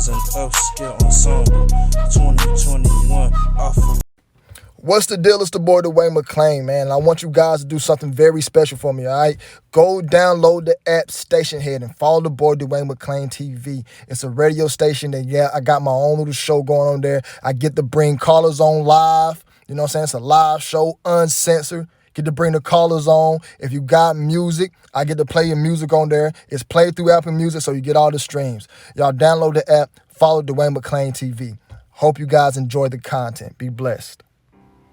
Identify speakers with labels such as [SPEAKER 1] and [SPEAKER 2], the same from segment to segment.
[SPEAKER 1] as an upscale ensemble. 2021 off of.
[SPEAKER 2] What's the deal? It's the boy, Dwayne McClain, man. I want you guys to do something very special for me, all right? Go download the app Station Head and follow the boy, Dwayne McClain TV. It's a radio station that, I got my own little show going on there. I get to bring callers on live. You know what I'm saying? It's a live show, uncensored. Get to bring the callers on. If you got music, I get to play your music on there. It's played through Apple Music, so you get all the streams. Y'all download the app, follow Dwayne McClain TV. Hope you guys enjoy the content. Be blessed.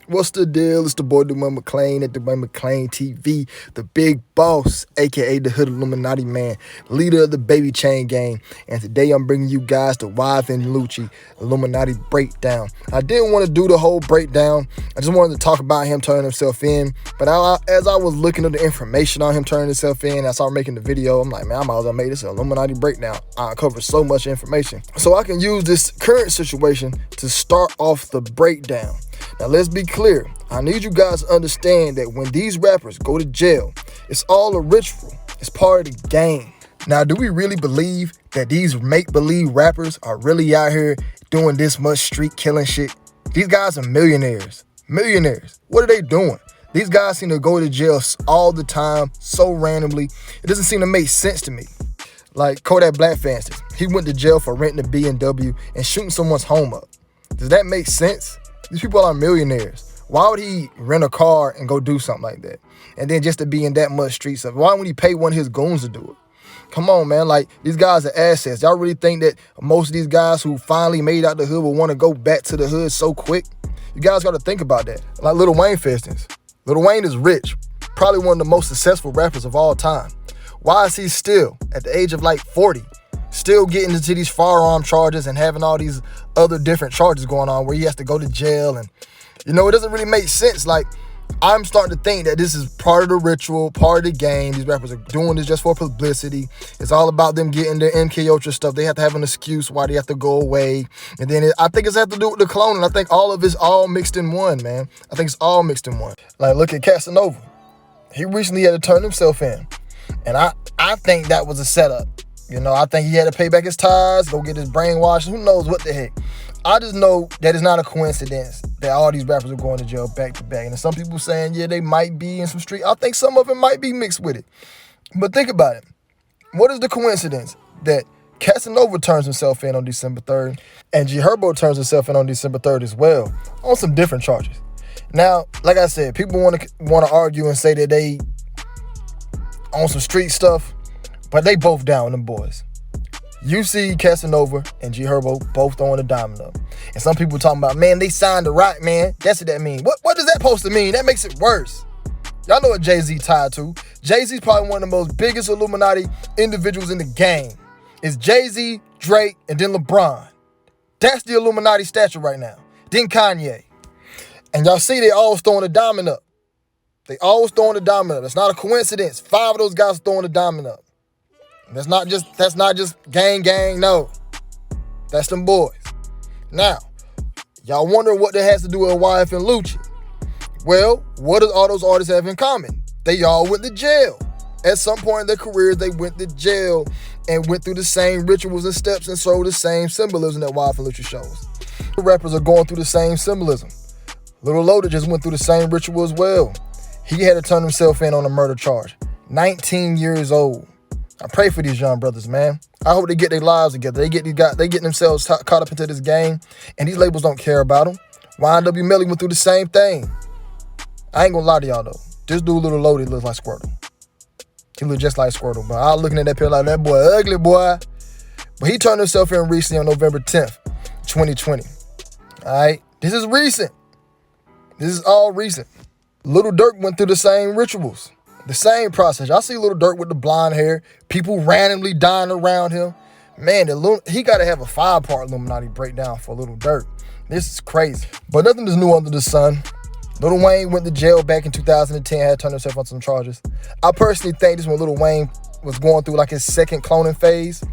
[SPEAKER 2] What's the deal? It's the boy Dwayne McClain at Dwayne McClain TV, the big boss, a.k.a. the Hood Illuminati man, leader of the Baby Chain Gang. And today I'm bringing you guys the YOUNGBOY Lucci Illuminati breakdown. I didn't want to do the whole breakdown. I just wanted to talk about him turning himself in. But as I was looking at the information on him turning himself in, I started making the video. I'm like, man, I might as well make this an Illuminati breakdown. I cover so much information. So I can use this current situation to start off the breakdown. Now, let's be clear. I need you guys to understand that when these rappers go to jail, it's all a ritual. It's part of the game. Now, do we really believe that these make-believe rappers are really out here doing this much street killing shit? These guys are millionaires. Millionaires. What are they doing? These guys seem to go to jail all the time, so randomly. It doesn't seem to make sense to me. Like Kodak Black, for instance. He went to jail for renting a BMW and shooting someone's home up. Does that make sense? These people are millionaires. Why would he rent a car and go do something like that? And then just to be in that much street stuff. Why would he pay one of his goons to do it? Come on, man. Like, these guys are assets. Y'all really think that most of these guys who finally made out the hood will want to go back to the hood so quick? You guys got to think about that. Like Lil Wayne, for instance. Lil Wayne is rich. Probably one of the most successful rappers of all time. Why is he still, at the age of like 40, still getting into these firearm charges and having all these other different charges going on where he has to go to jail? And, it doesn't really make sense. Like, I'm starting to think that this is part of the ritual, part of the game. These rappers are doing this just for publicity. It's all about them getting their MK Ultra stuff. They have to have an excuse why they have to go away. And then I think it's have to do with the cloning. I think all of it's all mixed in one, man. I think it's all mixed in one. Like, look at Casanova. He recently had to turn himself in. And I think that was a setup. I think he had to pay back his ties, go get his brainwashed. Who knows what the heck? I just know that it's not a coincidence that all these rappers are going to jail back to back. And some people saying, yeah, they might be in some street. I think some of it might be mixed with it. But think about it. What is the coincidence that Casanova turns himself in on December 3rd and G Herbo turns himself in on December 3rd as well on some different charges? Now, like I said, people want to argue and say that they on some street stuff. But they both down with them boys. You see Casanova and G Herbo both throwing the diamond up. And some people talking about, man, they signed the rock, man. That's what that means. What does that supposed to mean? That makes it worse. Y'all know what Jay-Z tied to. Jay-Z's probably one of the most biggest Illuminati individuals in the game. It's Jay-Z, Drake, and then LeBron. That's the Illuminati stature right now. Then Kanye. And y'all see they always throwing the diamond up. They always throwing the diamond up. It's not a coincidence. 5 of those guys throwing the diamond up. That's not just gang, no. That's them boys. Now, y'all wonder what that has to do with YF and Lucci. Well, what do all those artists have in common? They all went to jail. At some point in their careers, they went to jail and went through the same rituals and steps and showed the same symbolism that YF and Lucci shows. The rappers are going through the same symbolism. Lil Loaded just went through the same ritual as well. He had to turn himself in on a murder charge. 19 years old. I pray for these young brothers, man. I hope they get their lives together. They get themselves caught up into this game, and these labels don't care about them. YNW Melly went through the same thing. I ain't gonna lie to y'all though. This dude, Little Loaded, looks like Squirtle. He look just like Squirtle, but I was looking at that picture like, that boy ugly, boy. But he turned himself in recently on November 10th, 2020. All right, this is recent. This is all recent. Little Durk went through the same rituals. The same process. I see Little Durk with the blonde hair, people randomly dying around him. Man, he got to have a 5-part Illuminati breakdown for Little Durk. This is crazy. But nothing is new under the sun. Lil Wayne went to jail back in 2010, had turned himself on some charges. I personally think this when Lil Wayne was going through like his second cloning phase.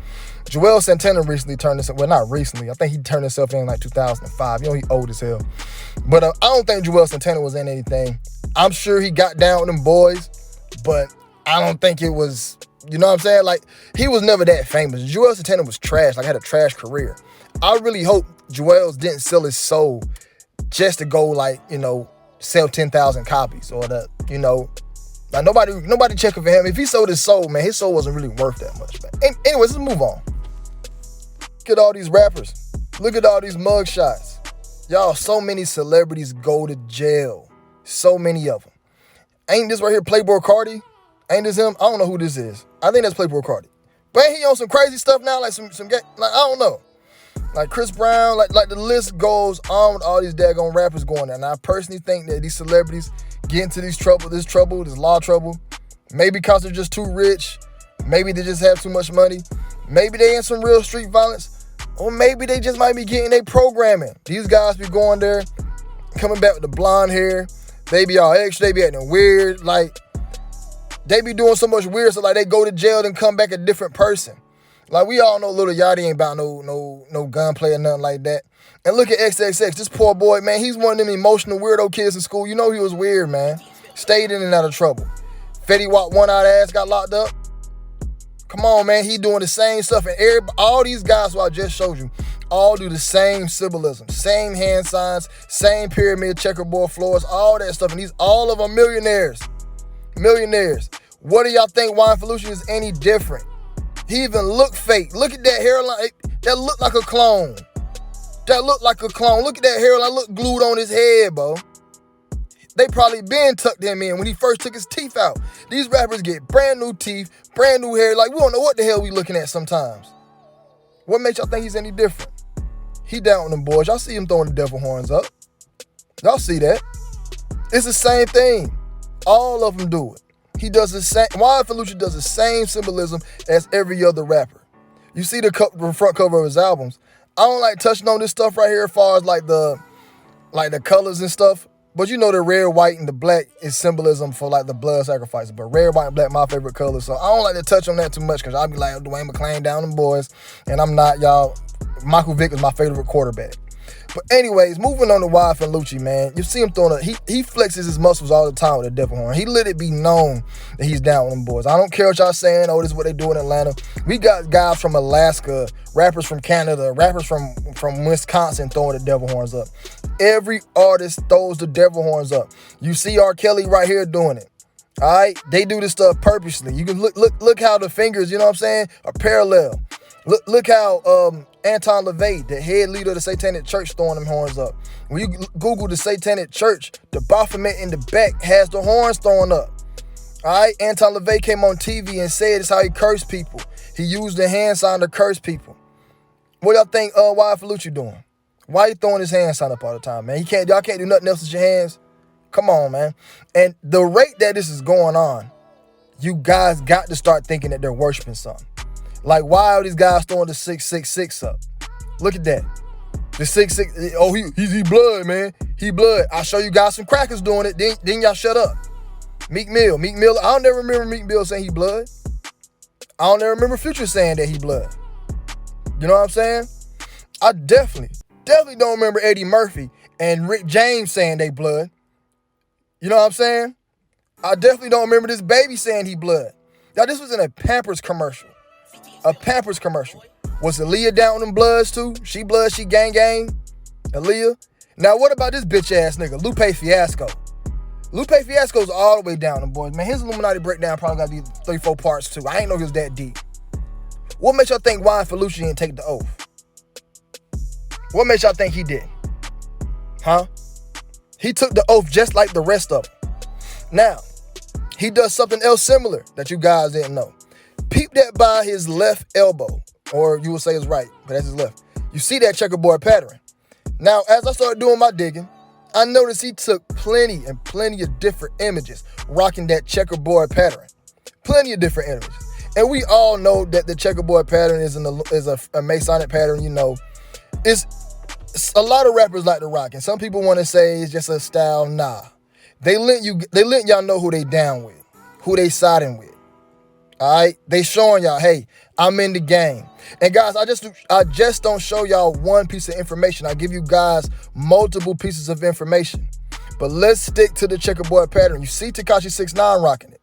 [SPEAKER 2] Joel Santana recently turned himself, well, not recently. I think he turned himself in like 2005. He old as hell. But I don't think Joel Santana was in anything. I'm sure he got down with them boys, but I don't think it was You know what I'm saying? Like, he was never that famous. Joel Santana was trash, like, had a trash career. I really hope Joel's didn't sell his soul just to go, like, you know, sell 10,000 copies or that, you know. Like, nobody checking for him. If he sold his soul, man, his soul wasn't really worth that much, man. Anyways, let's move on. Look at all these rappers. Look at all these mugshots. Y'all, so many celebrities go to jail. So many of them. Ain't this right here Playboy Cardi? Ain't this him? I don't know who this is. I think that's Playboy Cardi. But ain't he on some crazy stuff now? Like some like, I don't know. Like Chris Brown, like the list goes on with all these daggone rappers going there. And I personally think that these celebrities get into this law trouble. Maybe because they're just too rich. Maybe they just have too much money. Maybe they in some real street violence. Or maybe they just might be getting their programming. These guys be going there, coming back with the blonde hair. They be all extra, they be acting weird. Like, they be doing so much weird, so like they go to jail and come back a different person. Like, we all know Lil Yachty ain't about no gunplay or nothing like that. And look at XXX, this poor boy, man, he's one of them emotional weirdo kids in school. You know he was weird, man. Stayed in and out of trouble. Fetty Wap one-eyed ass got locked up. Come on, man, he doing the same stuff. And all these guys who I just showed you all do the same symbolism, same hand signs, same pyramid, checkerboard floors, all that stuff. And all of them millionaires. Millionaires. What do y'all think Wine Felucci is any different? He even look fake. Look at that hairline. That look like a clone. Look at that hairline. Look glued on his head, bro. They probably been tucked him in when he first took his teeth out. These rappers get brand new teeth, brand new hair. Like, we don't know what the hell we looking at sometimes. What makes y'all think he's any different? He down with them boys. Y'all see him throwing the devil horns up. Y'all see that? It's the same thing. All of them do it. He does the same. Wine Felucci does the same symbolism as every other rapper. You see the front cover of his albums. I don't like touching on this stuff right here as far as like the colors and stuff. But you know the red, white, and the black is symbolism for like the blood sacrifice. But red, white, and black, my favorite colors. So I don't like to touch on that too much because I'll be like Dwayne McClain down them boys. And I'm not, y'all. Michael Vick is my favorite quarterback. But anyways, moving on to Wine Felucci, man. You see him throwing he flexes his muscles all the time with a devil horn. He let it be known that he's down with them boys. I don't care what y'all saying, oh, this is what they do in Atlanta. We got guys from Alaska, rappers from Canada, rappers from Wisconsin throwing the devil horns up. Every artist throws the devil horns up. You see R. Kelly right here doing it. All right? They do this stuff purposely. You can look how the fingers, you know what I'm saying, are parallel. Look how Anton LaVey, the head leader of the Satanic Church, throwing them horns up. When you Google the Satanic Church, the Baphomet in the back has the horns thrown up. All right? Anton LaVey came on TV and said it's how he cursed people. He used the hand sign to curse people. What y'all think Wine Felucci doing? Why you throwing his hand sign up all the time, man? Y'all can't do nothing else with your hands. Come on, man. And the rate that this is going on, you guys got to start thinking that they're worshiping something. Like, why are these guys throwing the 666 up? Look at that. The 66. Oh, he blood, man. He blood. I'll show you guys some crackers doing it. Then y'all shut up. Meek Mill. I don't never remember Meek Mill saying he blood. I don't ever remember Future saying that he blood. You know what I'm saying? I definitely don't remember Eddie Murphy and Rick James saying they blood. You know what I'm saying? I definitely don't remember this baby saying he blood. Now, this was in a Pampers commercial. A Pampers commercial. Was Aaliyah down with them bloods too? She blood, she gang. Aaliyah. Now, what about this bitch ass nigga, Lupe Fiasco? Lupe Fiasco's all the way down them boys. Man, his Illuminati breakdown probably got these 3-4 parts too. I ain't know he was that deep. What makes y'all think Wine Felucci didn't take the oath? What makes y'all think he didn't? Huh? He took the oath just like the rest of them. Now, he does something else similar that you guys didn't know. Peep that by his left elbow, or you will say his right, but that's his left. You see that checkerboard pattern. Now, as I started doing my digging, I noticed he took plenty of different images rocking that checkerboard pattern. Plenty of different images. And we all know that the checkerboard pattern is a Masonic pattern, you know. It's a lot of rappers like to rock, and some people want to say it's just a style. Nah. They let y'all know who they down with, who they siding with. All right, they showing y'all, hey, I'm in the game. And guys, I just don't show y'all one piece of information. I give you guys multiple pieces of information. But let's stick to the checkerboard pattern. You see Tekashi 6ix9ine rocking it.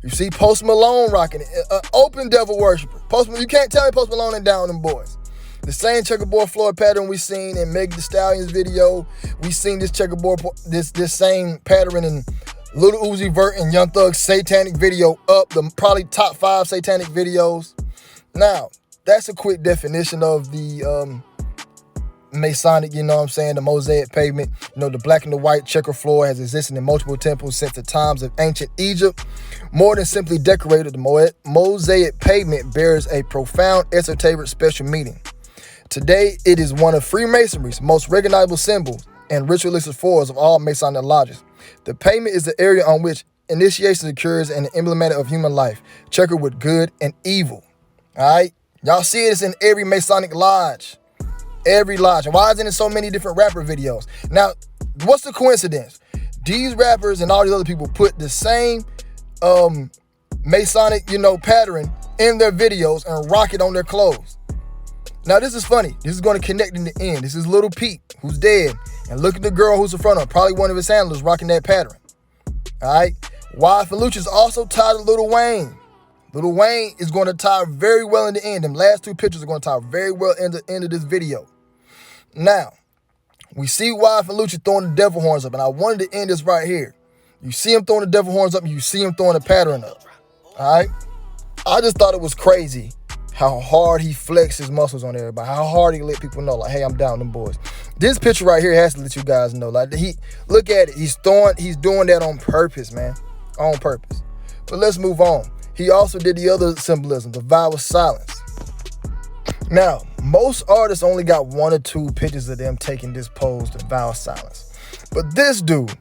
[SPEAKER 2] You see Post Malone rocking it, open devil worshiper. You can't tell me Post Malone ain't down with them boys. The same checkerboard floor pattern we seen in Meg Thee Stallion's video. We seen this checkerboard, this same pattern in Lil Uzi Vert and Young Thug's satanic video up, the probably top 5 satanic videos. Now, that's a quick definition of the Masonic, you know what I'm saying, the mosaic pavement. You know, the black and the white checker floor has existed in multiple temples since the times of ancient Egypt. More than simply decorated, the mosaic pavement bears a profound esoteric special meaning. Today, it is one of Freemasonry's most recognizable symbols and ritualistic forms of all Masonic lodges. The pavement is the area on which initiation occurs and the emblematic of human life, checkered with good and evil. All right? Y'all see this in every Masonic lodge. Every lodge. And why isn't it so many different rapper videos? Now, what's the coincidence? These rappers and all these other people put the same Masonic, pattern in their videos and rock it on their clothes. Now, this is funny. This is going to connect in the end. This is Little Pete, who's dead. And look at the girl who's in front of him. Probably one of his handlers rocking that pattern. All right? Wife and Lucci is also tied to Lil Wayne. Lil Wayne is going to tie very well in the end. Them last 2 pictures are going to tie very well in the end of this video. Now, we see Wife and Lucci throwing the devil horns up. And I wanted to end this right here. You see him throwing the devil horns up and you see him throwing the pattern up. All right? I just thought it was crazy how hard he flexed his muscles on everybody, how hard he let people know, like, hey, I'm down with them boys. This picture right here has to let you guys know, like, look at it. He's doing that on purpose, man, on purpose. But let's move on. He also did the other symbolism, the vow of silence. Now, most artists only got 1 or 2 pictures of them taking this pose, the vow of silence. But this dude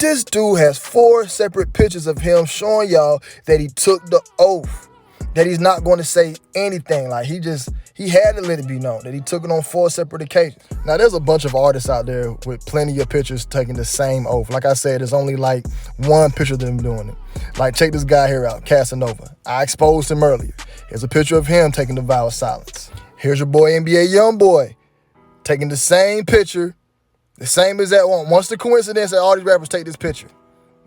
[SPEAKER 2] has 4 separate pictures of him showing y'all that he took the oath, that he's not going to say anything. Like, he had to let it be known that he took it on 4 separate occasions. Now, there's a bunch of artists out there with plenty of pictures taking the same oath. Like I said, there's only like 1 picture of them doing it. Like, check this guy here out, Casanova. I exposed him earlier. Here's a picture of him taking the vow of silence. Here's your boy, NBA YoungBoy, taking the same picture, the same as that one. What's the coincidence that all these rappers take this picture?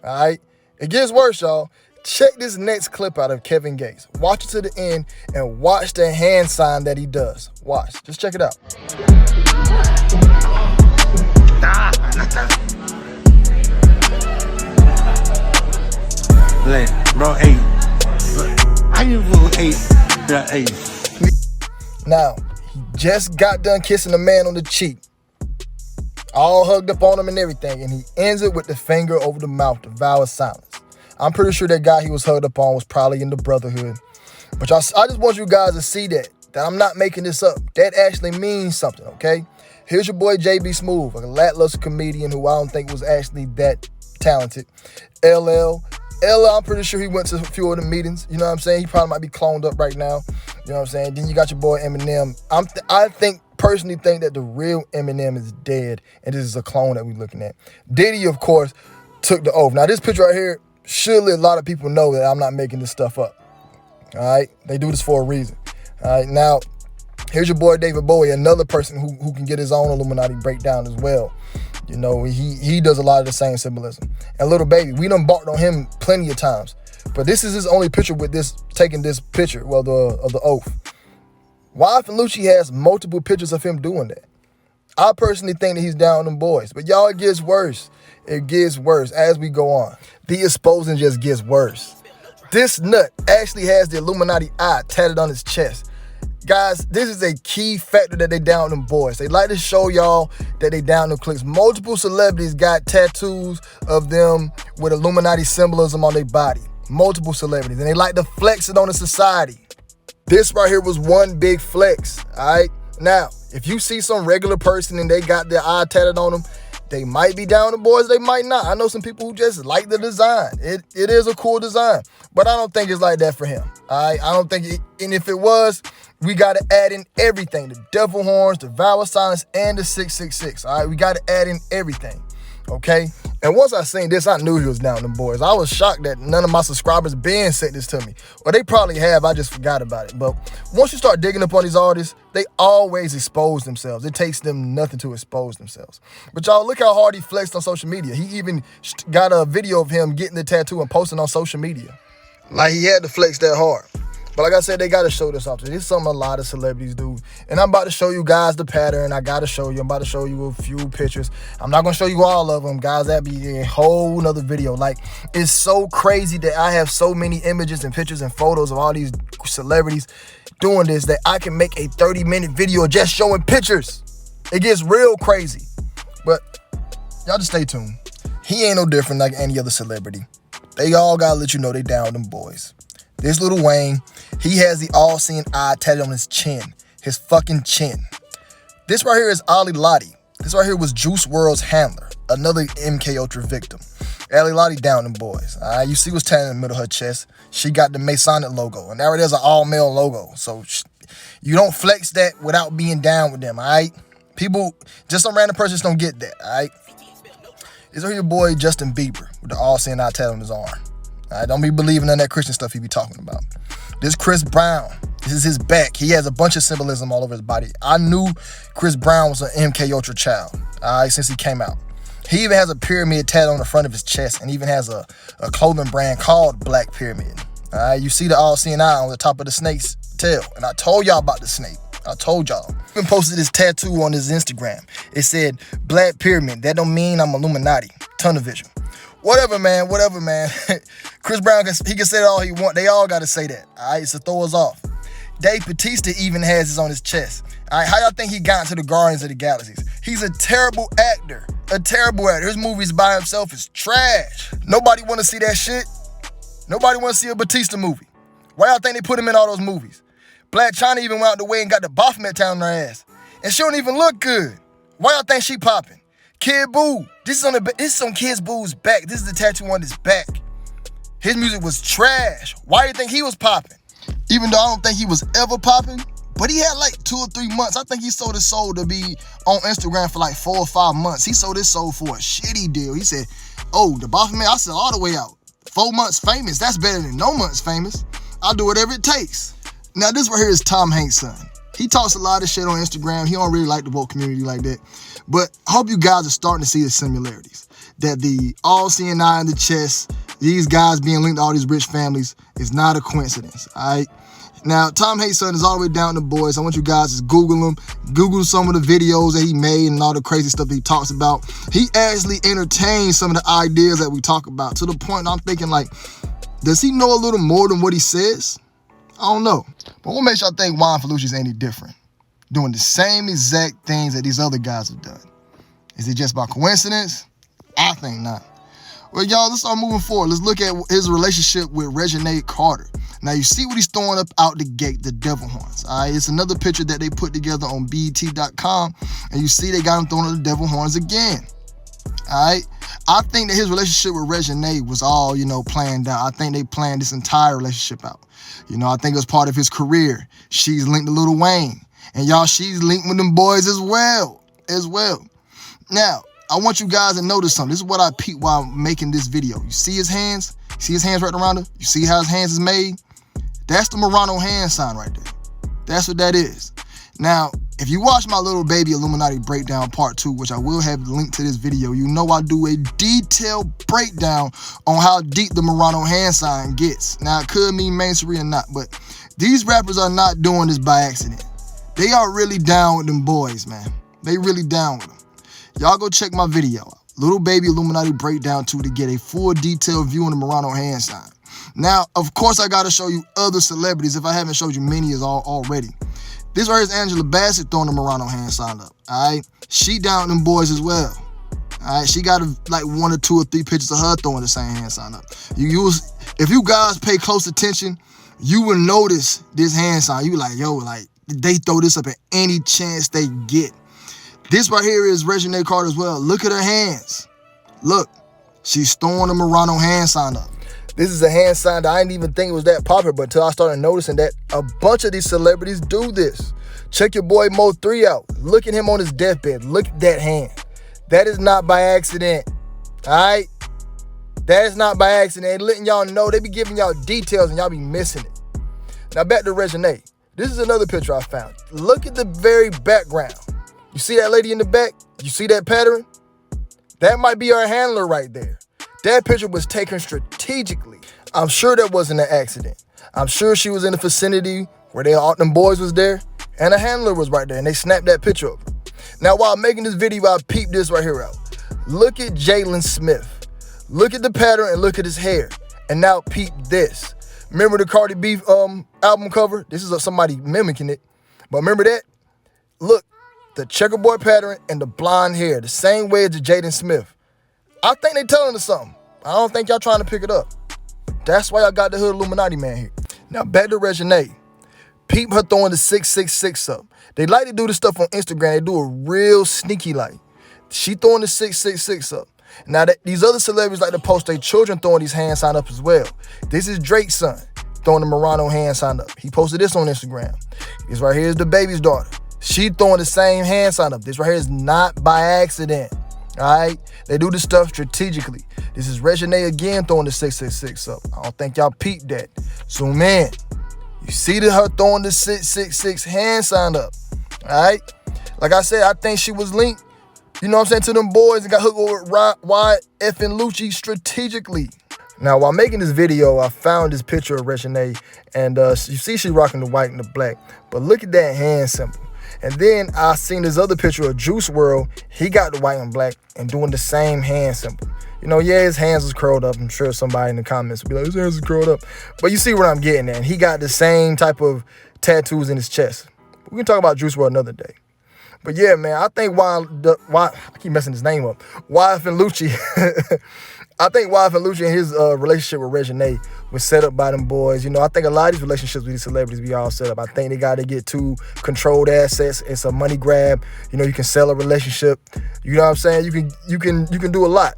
[SPEAKER 2] All right? It gets worse, y'all. Check this next clip out of Kevin Gates. Watch it to the end and watch the hand sign that he does. Watch. Just check it out.
[SPEAKER 3] Bro, hey. I you fool 8. Yeah, 8.
[SPEAKER 2] Now, he just got done kissing a man on the cheek. All hugged up on him and everything. And he ends it with the finger over the mouth, the vow of silence. I'm pretty sure that guy he was hugged up on was probably in the Brotherhood. But I just want you guys to see that I'm not making this up. That actually means something, okay? Here's your boy JB Smooth, a lackluster comedian who I don't think was actually that talented. LL, I'm pretty sure he went to a few of the meetings. You know what I'm saying? He probably might be cloned up right now. You know what I'm saying? Then you got your boy Eminem. I personally think that the real Eminem is dead, and this is a clone that we're looking at. Diddy, of course, took the oath. Now, this picture right here should let a lot of people know that I'm not making this stuff up. All right? They do this for a reason. All right? Now, here's your boy David Bowie, another person who can get his own Illuminati breakdown as well. You know, he does a lot of the same symbolism. And Little Baby, we done barked on him plenty of times. But this is his only picture with this, taking this picture, of the oath. Wife and Lucci has multiple pictures of him doing that. I personally think that he's down with them boys. But y'all, it gets worse. It gets worse as we go on. The exposing just gets worse. This nut actually has the Illuminati eye tatted on his chest. Guys, this is a key factor that they down with them boys. They like to show y'all that they down them cliques. Multiple celebrities got tattoos of them with Illuminati symbolism on their body. Multiple celebrities. And they like to flex it on the society. This right here was one big flex, all right? Now, if you see some regular person and they got their eye tatted on them, they might be down with the boys, they might not. I know some people who just like the design. It is a cool design, but I don't think it's like that for him, all right? I don't think it, and if it was, we got to add in everything. The devil horns, the vow of silence, and the 666, all right? We got to add in everything, okay? And once I seen this, I knew he was down with them boys. I was shocked that none of my subscribers been sent this to me. Or they probably have, I just forgot about it. But once you start digging up on these artists, they always expose themselves. It takes them nothing to expose themselves. But y'all, look how hard he flexed on social media. He even got a video of him getting the tattoo and posting on social media. Like he had to flex that hard. But like I said, they got to show this off. This is something a lot of celebrities do. And I'm about to show you guys the pattern. I got to show you. I'm about to show you a few pictures. I'm not going to show you all of them, guys. That'd be a whole nother video. Like, it's so crazy that I have so many images and pictures and photos of all these celebrities doing this that I can make a 30-minute video just showing pictures. It gets real crazy. But y'all just stay tuned. He ain't no different like any other celebrity. They all got to let you know they down with them boys. This little Wayne, he has the all-seeing eye tatted on his chin. His fucking chin. This right here is Ali Lottie. This right here was Juice WRLD's handler. Another MK Ultra victim. Ali Lottie down them boys. You see what's tatted in the middle of her chest. She got the Masonic logo. And there it is, an all-male logo. So you don't flex that without being down with them, all right? People, just some random person just don't get that, all right? This right here your boy Justin Bieber with the all-seeing eye tatted on his arm. Don't be believing in that Christian stuff he be talking about. This Chris Brown. This is his back. He has a bunch of symbolism all over his body. I knew Chris Brown was an MK Ultra child, since he came out. He even has a pyramid tattooed on the front of his chest and even has a clothing brand called Black Pyramid. You see the all-seeing eye on the top of the snake's tail. And I told y'all about the snake. I told y'all. He even posted this tattoo on his Instagram. It said, Black Pyramid. That don't mean I'm Illuminati. Tunnel vision. Whatever, man. Whatever, man. Chris Brown, he can say that all he want. They all got to say that. All right, so throw us off. Dave Bautista even has this on his chest. All right, how y'all think he got into the Guardians of the Galaxies? He's a terrible actor. A terrible actor. His movies by himself is trash. Nobody want to see that shit. Nobody want to see a Bautista movie. Why y'all think they put him in all those movies? Black China even went out the way and got the Baphomet town on her ass. And she don't even look good. Why y'all think she popping? Kid Boo. This is on Kid Boo's back. This is the tattoo on his back. His music was trash. Why do you think he was popping? Even though I don't think he was ever popping, but he had like 2 or 3 months. I think he sold his soul to be on Instagram for like 4 or 5 months. He sold his soul for a shitty deal. He said, oh, the Baphomet, I sell all the way out. 4 months famous, that's better than no months famous. I'll do whatever it takes. Now this right here is Tom Hanks' son. He talks a lot of shit on Instagram. He don't really like the woke community like that. But I hope you guys are starting to see the similarities. That the all-seeing eye in the chest, these guys being linked to all these rich families is not a coincidence, all right? Now, Tom Hanks' son is all the way down to boys. I want you guys to Google him. Google some of the videos that he made and all the crazy stuff that he talks about. He actually entertains some of the ideas that we talk about to the point I'm thinking, like, does he know a little more than what he says? I don't know. But what makes y'all think Juan Felucci's any different? Doing the same exact things that these other guys have done. Is it just by coincidence? I think not. Well, y'all, let's start moving forward. Let's look at his relationship with Reginae Carter. Now, you see what he's throwing up out the gate, the devil horns. All right, it's another picture that they put together on BET.com, and you see they got him throwing up the devil horns again. All right, I think that his relationship with Reginae was all, planned out. I think they planned this entire relationship out. I think it was part of his career. She's linked to Lil Wayne, and y'all, she's linked with them boys as well. Now, I want you guys to notice something. This is what I peeped while making this video. You see his hands? See his hands right around her? You see how his hands is made? That's the Murano hand sign right there. That's what that is. Now, if you watch my Little Baby Illuminati breakdown part 2, which I will have linked to this video, you know I do a detailed breakdown on how deep the Murano hand sign gets. Now, it could mean mainstream or not, but these rappers are not doing this by accident. They are really down with them boys, man. They really down with them. Y'all go check my video out. Little Baby Illuminati breakdown 2 to get a full detailed view on the Murano hand sign. Now, of course, I got to show you other celebrities if I haven't showed you many as already. This right here is Angela Bassett throwing the Murano hand sign up, all right? She down with them boys as well, all right? She got like 1 or 2 or 3 pictures of her throwing the same hand sign up. If you guys pay close attention, you will notice this hand sign. You like, yo, like, they throw this up at any chance they get. This right here is Reginae Carter as well. Look at her hands. Look, she's throwing the Murano hand sign up. This is a hand sign that I didn't even think it was that popular, but until I started noticing that a bunch of these celebrities do this. Check your boy Mo 3 out. Look at him on his deathbed. Look at that hand. That is not by accident. All right? That is not by accident. They letting y'all know. They be giving y'all details and y'all be missing it. Now back to Reginae. This is another picture I found. Look at the very background. You see that lady in the back? You see that pattern? That might be our handler right there. That picture was taken strategically. I'm sure that wasn't an accident. I'm sure she was in the vicinity where all them boys was there, and a handler was right there, and they snapped that picture of her. Now, while making this video, I peeped this right here out. Look at Jalen Smith. Look at the pattern and look at his hair. And now peep this. Remember the Cardi B album cover? This is somebody mimicking it. But remember that? Look, the checkerboard pattern and the blonde hair, the same way as the Jaden Smith. I think they telling us something. I don't think y'all trying to pick it up. That's why I got the hood Illuminati man here. Now back to Reginae. Peep her throwing the 666 up. They like to do this stuff on Instagram. They do it real sneaky like. She throwing the 666 up. Now these other celebrities like to post their children throwing these hand sign up as well. This is Drake's son throwing the Morano hand sign up. He posted this on Instagram. This right here is the baby's daughter. She throwing the same hand sign up. This right here is not by accident. All right? They do this stuff strategically. This is Reginae again throwing the 666 up. I don't think y'all peeped that. Zoom in. You see her throwing the 666 hand sign up. All right? Like I said, I think she was linked, you know what I'm saying, to them boys and got hooked with YF and Lucci strategically. Now, while making this video, I found this picture of Reginae, and you see she rocking the white and the black. But look at that hand symbol. And then I seen this other picture of Juice WRLD. He got the white and black and doing the same hand symbol. You know, yeah, his hands was curled up. I'm sure somebody in the comments will be like, his hands is curled up. But you see what I'm getting at. He got the same type of tattoos in his chest. We can talk about Juice WRLD another day. But yeah, man, I think why I keep messing his name up. YF and Lucci. I think YF and Lucci and his relationship with Reginae was set up by them boys. You know, I think a lot of these relationships with these celebrities be all set up. I think they got to get two controlled assets. It's a money grab. You know, you can sell a relationship. You know what I'm saying? You can do a lot.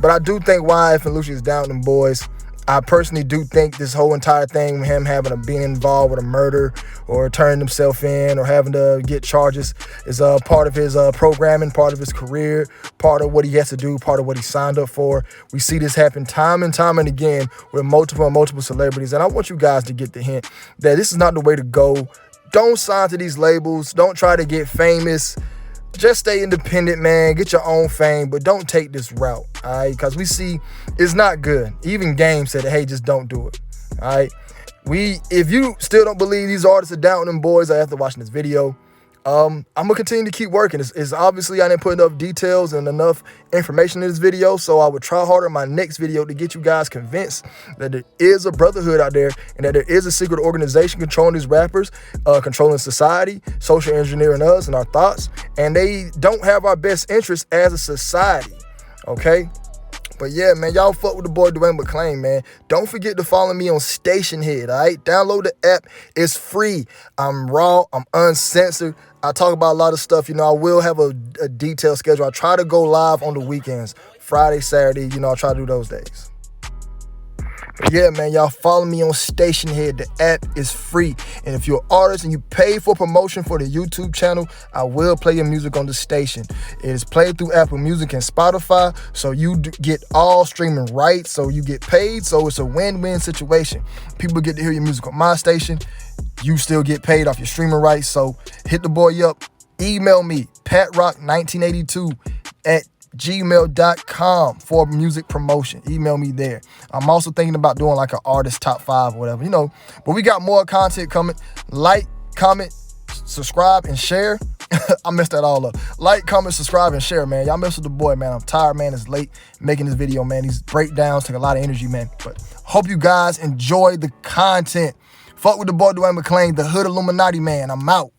[SPEAKER 2] But I do think YF and Lucci is down with them boys. I personally do think this whole entire thing with him being involved with a murder or turning himself in or having to get charges is part of his programming, part of his career, part of what he has to do, part of what he signed up for. We see this happen time and time and again with multiple celebrities. And I want you guys to get the hint that this is not the way to go. Don't sign to these labels. Don't try to get famous. Just stay independent, man. Get your own fame, but don't take this route, all right? Because we see it's not good. Even Game said, hey, just don't do it, all right? If you still don't believe these artists are down with them boys after watching this video, I'm going to continue to keep working. It's obviously I didn't put enough details and enough information in this video, so I would try harder in my next video to get you guys convinced that there is a brotherhood out there and that there is a secret organization controlling these rappers, controlling society, social engineering us and our thoughts, and they don't have our best interests as a society, okay? But yeah, man, y'all fuck with the boy Dwayne McClain, man. Don't forget to follow me on Stationhead, all right? Download the app. It's free. I'm raw. I'm uncensored. I talk about a lot of stuff. You know, I will have a detailed schedule. I try to go live on the weekends, Friday, Saturday. You know, I try to do those days. But yeah, man, y'all follow me on Stationhead. The app is free. And if you're an artist and you pay for promotion for the YouTube channel, I will play your music on the station. It is played through Apple Music and Spotify, so you get all streaming rights, so you get paid, so it's a win-win situation. People get to hear your music on my station. You still get paid off your streaming rights, so hit the boy up. Email me, patrock1982 at gmail.com for music promotion. Email me there. I'm also thinking about doing like an artist top 5 or whatever, you know, but we got more content coming. Like, comment, subscribe, and share. I messed that all up. Like, comment, subscribe, and share, man. Y'all mess with the boy, man. I'm tired, man. It's late making this video, man. These breakdowns take a lot of energy, man. But hope you guys enjoy the content. Fuck with the boy Dwayne McClain, the hood Illuminati, man. I'm out.